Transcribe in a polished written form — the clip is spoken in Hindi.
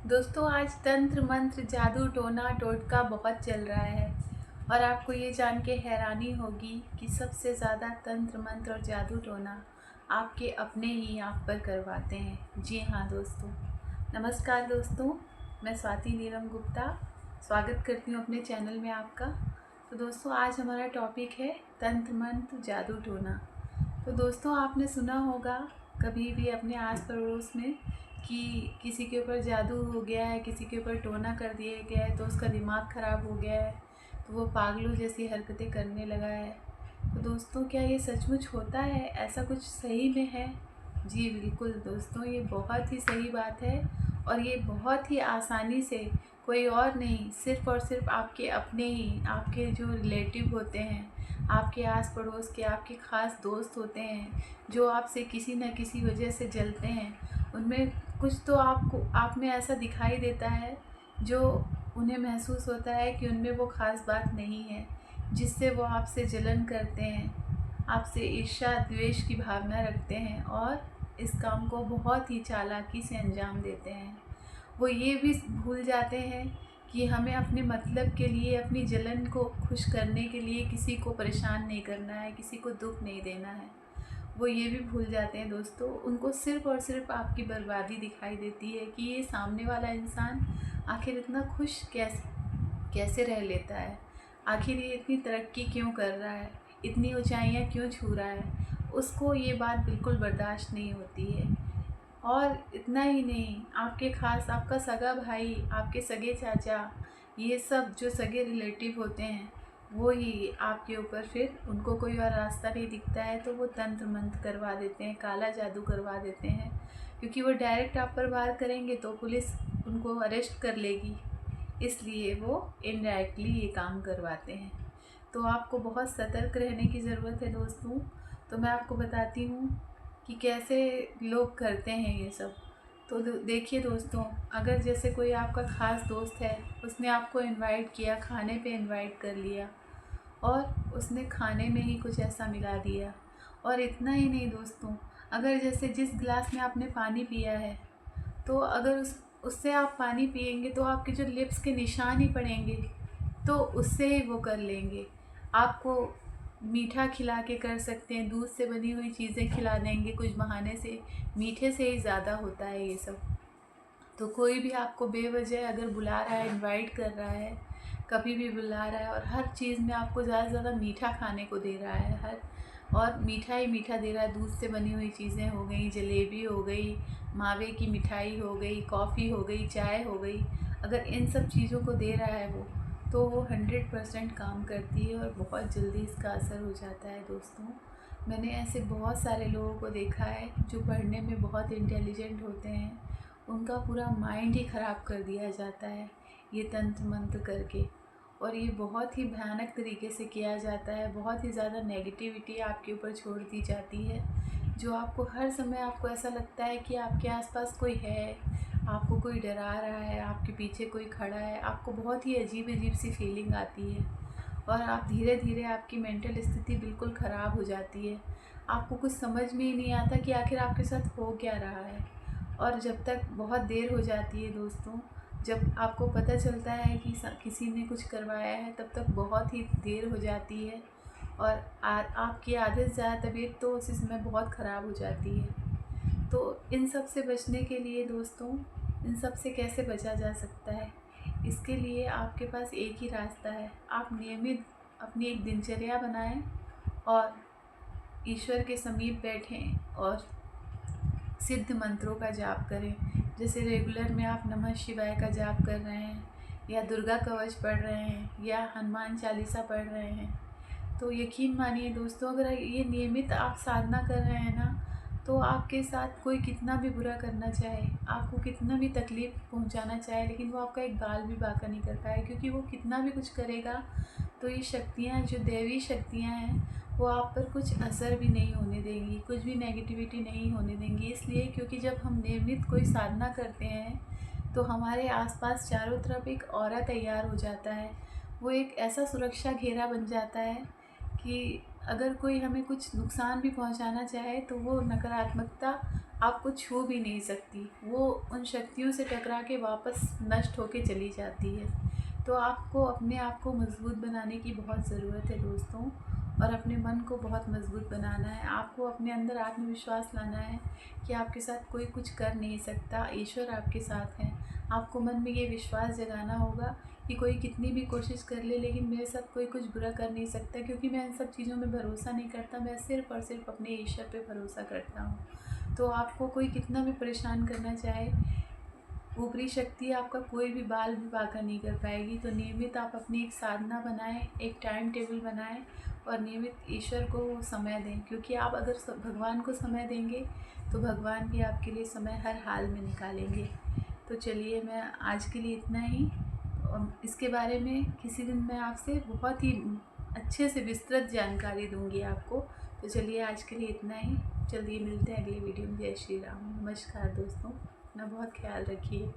दोस्तों आज तंत्र मंत्र जादू टोना टोटका बहुत चल रहा है और आपको ये जान के हैरानी होगी कि सबसे ज़्यादा तंत्र मंत्र और जादू टोना आपके अपने ही आप पर करवाते हैं। जी हाँ दोस्तों, नमस्कार दोस्तों, मैं स्वाति नीलम गुप्ता स्वागत करती हूँ अपने चैनल में आपका। तो दोस्तों आज हमारा टॉपिक है तंत्र मंत्र जादू टोना। तो दोस्तों आपने सुना होगा कभी भी अपने आस पड़ोस में कि किसी के ऊपर जादू हो गया है, किसी के ऊपर टोना कर दिया गया है, तो उसका दिमाग ख़राब हो गया है, तो वो पागलों जैसी हरकतें करने लगा है। तो दोस्तों क्या ये सचमुच होता है? ऐसा कुछ सही में है? जी बिल्कुल दोस्तों, ये बहुत ही सही बात है और ये बहुत ही आसानी से कोई और नहीं, सिर्फ़ और सिर्फ आपके अपने ही, आपके जो रिलेटिव होते हैं, आपके आस पड़ोस के आपके ख़ास दोस्त होते हैं, जो आपसे किसी न किसी वजह से जलते हैं, उनमें कुछ तो आपको आप में ऐसा दिखाई देता है जो उन्हें महसूस होता है कि उनमें वो ख़ास बात नहीं है, जिससे वो आपसे जलन करते हैं, आपसे ईर्ष्या द्वेष की भावना रखते हैं और इस काम को बहुत ही चालाकी से अंजाम देते हैं। वो ये भी भूल जाते हैं कि हमें अपने मतलब के लिए, अपनी जलन को खुश करने के लिए किसी को परेशान नहीं करना है, किसी को दुःख नहीं देना है। वो ये भी भूल जाते हैं दोस्तों, उनको सिर्फ़ और सिर्फ आपकी बर्बादी दिखाई देती है कि ये सामने वाला इंसान आखिर इतना खुश कैसे कैसे रह लेता है, आखिर ये इतनी तरक्की क्यों कर रहा है, इतनी ऊंचाइयां क्यों छू रहा है। उसको ये बात बिल्कुल बर्दाश्त नहीं होती है। और इतना ही नहीं, आपके ख़ास आपका सगा भाई, आपके सगे चाचा, ये सब जो सगे रिलेटिव होते हैं, वो ही आपके ऊपर फिर उनको कोई और रास्ता नहीं दिखता है तो वो तंत्र मंत्र करवा देते हैं, काला जादू करवा देते हैं। क्योंकि वो डायरेक्ट आप पर वार करेंगे तो पुलिस उनको अरेस्ट कर लेगी, इसलिए वो इनडायरेक्टली ये काम करवाते हैं। तो आपको बहुत सतर्क रहने की ज़रूरत है दोस्तों। तो मैं आपको बताती हूँ कि कैसे लोग करते हैं ये सब। तो देखिए दोस्तों, अगर जैसे कोई आपका ख़ास दोस्त है, उसने आपको इनवाइट किया, खाने पे इनवाइट कर लिया और उसने खाने में ही कुछ ऐसा मिला दिया। और इतना ही नहीं दोस्तों, अगर जैसे जिस गिलास में आपने पानी पिया है, तो अगर उससे आप पानी पिएंगे तो आपके जो लिप्स के निशान ही पड़ेंगे, तो उससे ही वो कर लेंगे। आपको मीठा खिला के कर सकते हैं, दूध से बनी हुई चीज़ें खिला देंगे कुछ बहाने से, मीठे से ही ज़्यादा होता है ये सब। तो कोई भी आपको बेवजह अगर बुला रहा है, इनवाइट कर रहा है, कभी भी बुला रहा है और हर चीज़ में आपको ज़्यादा से ज़्यादा मीठा खाने को दे रहा है, हर और मीठा ही मीठा दे रहा है, दूध से बनी हुई चीज़ें हो गई, जलेबी हो गई, मावे की मिठाई हो गई, कॉफ़ी हो गई, चाय हो गई, अगर इन सब चीज़ों को दे रहा है वो, तो वो 100% काम करती है और बहुत जल्दी इसका असर हो जाता है दोस्तों। मैंने ऐसे बहुत सारे लोगों को देखा है जो पढ़ने में बहुत इंटेलिजेंट होते हैं, उनका पूरा माइंड ही ख़राब कर दिया जाता है ये तंत्र मंत्र करके। और ये बहुत ही भयानक तरीके से किया जाता है, बहुत ही ज़्यादा नेगेटिविटी आपके ऊपर छोड़ दी जाती है, जो आपको हर समय आपको ऐसा लगता है कि आपके आसपास कोई है, आपको कोई डरा रहा है, आपके पीछे कोई खड़ा है, आपको बहुत ही अजीब अजीब सी फीलिंग आती है और आप धीरे धीरे आपकी मेंटल स्थिति बिल्कुल ख़राब हो जाती है। आपको कुछ समझ में ही नहीं आता कि आखिर आपके साथ हो क्या रहा है। और जब तक बहुत देर हो जाती है दोस्तों, जब आपको पता चलता है कि किसी ने कुछ करवाया है, तब तक बहुत ही देर हो जाती है और आपकी आधे से ज़्यादा तबीयत तो उसी समय बहुत ख़राब हो जाती है। तो इन सब से बचने के लिए दोस्तों, इन सब से कैसे बचा जा सकता है, इसके लिए आपके पास एक ही रास्ता है। आप नियमित अपनी एक दिनचर्या बनाएं और ईश्वर के समीप बैठें और सिद्ध मंत्रों का जाप करें। जैसे रेगुलर में आप नमः शिवाय का जाप कर रहे हैं, या दुर्गा कवच पढ़ रहे हैं, या हनुमान चालीसा पढ़ रहे हैं, तो यकीन मानिए दोस्तों, अगर ये नियमित आप साधना कर रहे हैं ना, तो आपके साथ कोई कितना भी बुरा करना चाहे, आपको कितना भी तकलीफ़ पहुंचाना चाहे, लेकिन वो आपका एक बाल भी बांका नहीं कर पाए, क्योंकि वो कितना भी कुछ करेगा तो ये शक्तियाँ, जो दैवी शक्तियाँ हैं, वो आप पर कुछ असर भी नहीं होने देंगी, कुछ भी नेगेटिविटी नहीं होने देंगी। इसलिए क्योंकि जब हम नियमित कोई साधना करते हैं, तो हमारे आसपास चारों तरफ एक ऑरा तैयार हो जाता है। वो एक ऐसा सुरक्षा घेरा बन जाता है कि अगर कोई हमें कुछ नुकसान भी पहुंचाना चाहे, तो वो नकारात्मकता आपको छू भी नहीं सकती, वो उन शक्तियों से टकरा के वापस नष्ट होके चली जाती है। तो आपको अपने आप को मज़बूत बनाने की बहुत ज़रूरत है दोस्तों, और अपने मन को बहुत मज़बूत बनाना है। आपको अपने अंदर आत्मविश्वास लाना है कि आपके साथ कोई कुछ कर नहीं सकता, ईश्वर आपके साथ हैं। आपको मन में ये विश्वास जगाना होगा कि कोई कितनी भी कोशिश कर ले, लेकिन मेरे साथ कोई कुछ बुरा कर नहीं सकता, क्योंकि मैं इन सब चीज़ों में भरोसा नहीं करता। मैं सिर्फ़ और सिर्फ अपने ईश्वर पे भरोसा करता हूँ। तो आपको कोई कितना भी परेशान करना चाहे, ऊपरी शक्ति आपका कोई भी बाल भी बांका नहीं कर पाएगी। तो नियमित आप अपनी एक साधना बनाएं, एक टाइम टेबल बनाएं और नियमित ईश्वर को समय दें, क्योंकि आप अगर भगवान को समय देंगे तो भगवान भी आपके लिए समय हर हाल में निकालेंगे। तो चलिए, मैं आज के लिए इतना ही। इसके बारे में किसी दिन मैं आपसे बहुत ही अच्छे से विस्तृत जानकारी दूंगी आपको। तो चलिए, आज के लिए इतना ही। जल्दी मिलते हैं अगली वीडियो में। जय श्री राम। नमस्कार दोस्तों, अपना बहुत ख्याल रखिए।